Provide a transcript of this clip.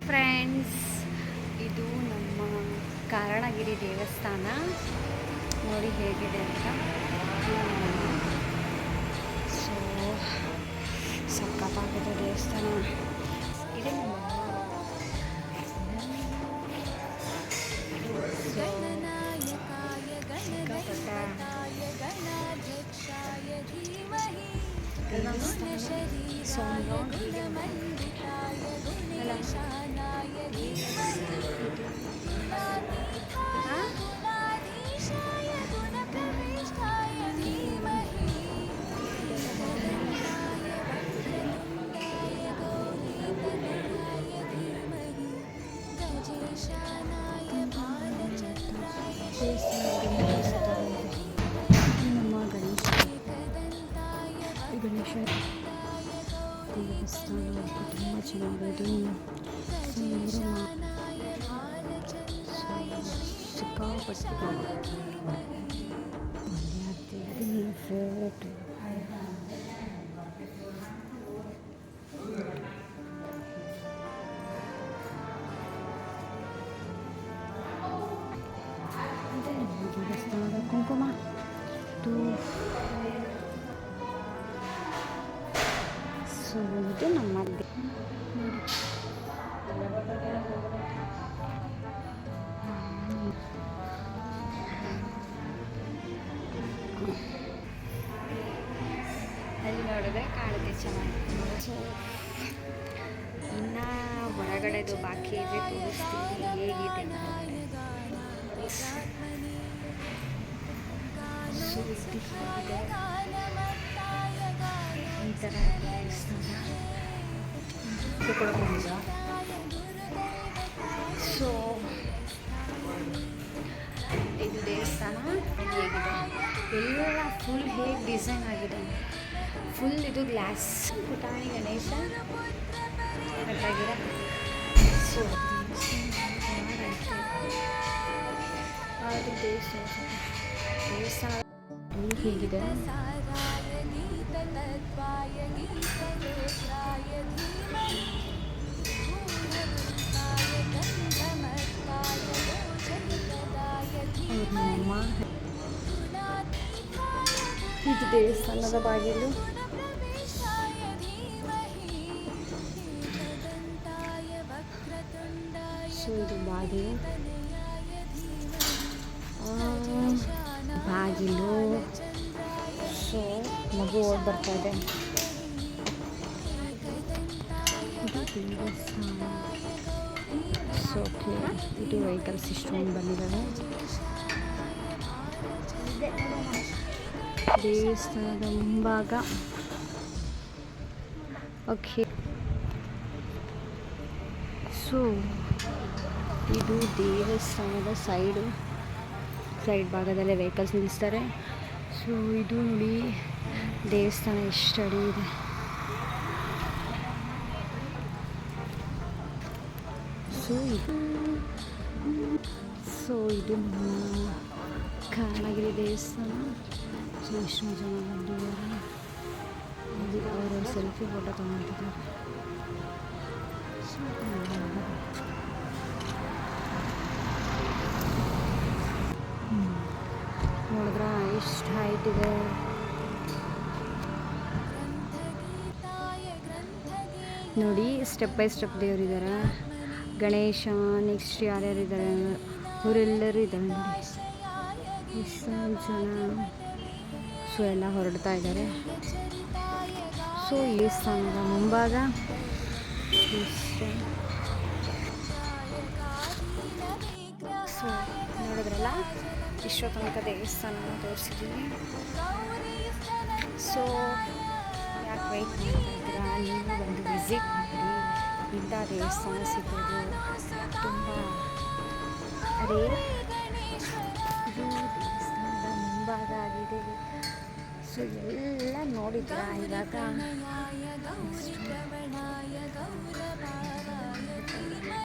Friends, ಇದು ನಮ್ಮ ಕಾರಣಗಿರಿ ದೇವಸ್ಥಾನ. ನೋಡಿ ಹೇಗಿದೆ ಅಂತ. ಸೊ ಸಕ್ಕತ್ತಾಗಿದೆ ದೇವಸ್ಥಾನ. ಇದೆ ನಮ್ಮ ಗಣೇಶ ದೇವಸ್ಥಾನ ತುಂಬ ಚೆನ್ನಾಗಿದೆ. ಸಿಕ್ಕಾಪಟ್ಟೆ ಫೇವ್ರೆಟ್. ದೇವಸ್ಥಾನದ ಕುಂಕುಮ ಸೊ ಇದು ನಮ್ಮ ಅಲ್ಲಿ ನೋಡಿದ್ರೆ ಕಾಣಿದೆ ಚೆನ್ನಾಗಿ. ಸೊ ಇನ್ನು ಹೊರಗಡೆದು ಬಾಕಿ ಇದೆ, ತೋರಿಸ್ತೀನಿ ಹೇಗಿದೆ ಈ ಥರ ಸೊ ಇದು ದೇವಸ್ಥಾನ ಹೇಗಿದೆ, ಎಲ್ಲ ಫುಲ್ ಹೇಗೆ ಡಿಸೈನ್ ಆಗಿದೆ. ಫುಲ್ ಇದು ಗ್ಲಾಸ್. ಪುಟಾಣಿ ಗಣೇಶ ಕಟ್ಟಾಗಿರ. ಸೊ ಅದು ದೇವಸ್ಥಾನ ಹೇಗಿದೆ. ಇದು ದೇವಸ್ಥಾನದ ಬಾಗಿಲು. ಸೊ ಇದು ಬಾಗಿಲು. ಸೊ ಮಗು ಓಡಿ ಬರ್ತಾ ಇದೆ. ಇದು ದೇವಸ್ಥಾನ. ಸೊ ಓಕೆ, ಇದು ವೆಹಿಕಲ್ಸ್ ಇಷ್ಟೊಂದು ಬಂದಿದ್ದಾವೆ. ದೇವಸ್ಥಾನದ ಮುಂಭಾಗ. ಓಕೆ, ಸೊ ಇದು ದೇವಸ್ಥಾನದ ಸೈಡ್ ಭಾಗದಲ್ಲೇ ವೆಹಿಕಲ್ಸ್ ನಿಲ್ಲಿಸ್ತಾರೆ. ಸೊ ಇದು ನೋಡಿ ದೇವಸ್ಥಾನ ಎಷ್ಟು ಅಡಿ ಇದೆ. ಸೊ ಇದು ನಮ್ಮ ಕಾರಣಗಿರಿ ದೇವಸ್ಥಾನ. ಸೊ ಎಷ್ಟು ಜನ ಬಂದಿದ್ದಾರೆ. ಅವರು ಸೆಲ್ಫಿ ಫೋಟೋ ತಗೊಳ್ತಿದ್ದಾರೆ. ನೋಡಿದ್ರೆ ಎಷ್ಟು ಹೈಟ್ ಇದೆ. ನೋಡಿ ಸ್ಟೆಪ್ ಬೈ ಸ್ಟೆಪ್ ದೇವರಿದ್ದಾರೆ. ಗಣೇಶ, ನೆಕ್ಸ್ಟ್ ಯಾರ್ಯಾರಿದ್ದಾರೆ ಅವರೆಲ್ಲರೂ ಇದ್ದಾರೆ ನೋಡಿ. ಎಷ್ಟೊಂದು ಜನ. ಸೊ ಎಲ್ಲ ಹೊರಡ್ತಾ ಇದ್ದಾರೆ. ಸೊ ಈ ದೇವಸ್ಥಾನದ ಮುಂಭಾಗ ಸೊ ನೋಡಿದ್ರಲ್ಲ, ಇಷ್ಟೋ ತನಕ ದೇವಸ್ಥಾನನ ತೋರಿಸಿದ್ದೀನಿ. ಸೊ ಯಾಕೆ ವೆಯ್ಟ್ ಮಾಡ್ತಾಯಿದ್ದೀರಾ, ನೀವು ಬಂದು ವಿಸಿಟ್ ಮಾಡಿ. ಇಂಥ ದೇವಸ್ಥಾನ ಸಿಗೋದು ತುಂಬ ರೇರ್. ಇದು ದೇವಸ್ಥಾನದ ಮುಂಭಾಗ ಆಗಿದೆ. ಸೊ ಎಲ್ಲ ನೋಡಿದ್ದೀರಾ ಇವಾಗ.